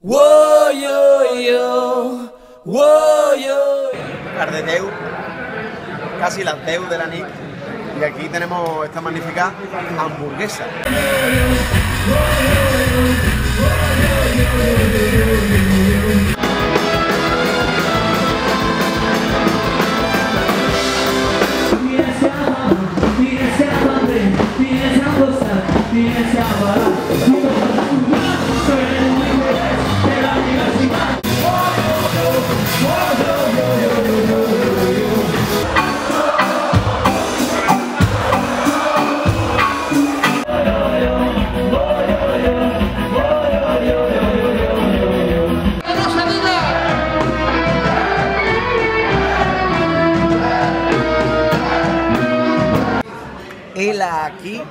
Wow, yo, yo. Wow, yo. Cardeteu, casi la Teu de la NIC, y aquí tenemos esta magnífica hamburguesa. Hela aquí,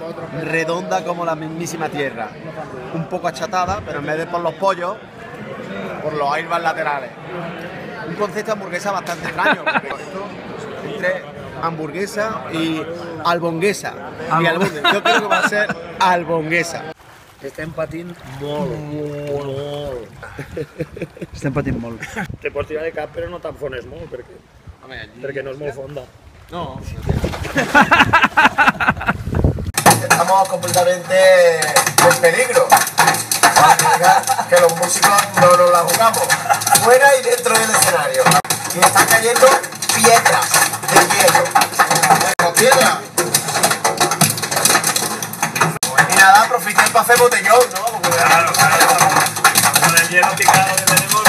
redonda como la mismísima tierra, un poco achatada, pero en vez de por los pollos, por los airbags laterales. Un concepto de hamburguesa bastante extraño, porque esto entre hamburguesa y albonguesa. Yo creo que va a ser albonguesa. Estem patint molt. Estem patint molt. Te pots tirar de cap però no t'enfones molt, perquè no és molt fonda. No. Estamos completamente en peligro. Que los músicos no nos la jugamos. Fuera y dentro del escenario. Y están cayendo piedras de hielo. ¿Piedras? Y nada, profiten para hacer botellón, ¿no? Claro. Con el hielo picado que tenemos.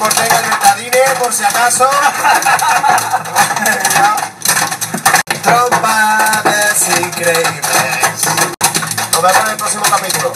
Ortega el Betadine, por si acaso. Trompadas increíbles. Nos vemos en el próximo capítulo.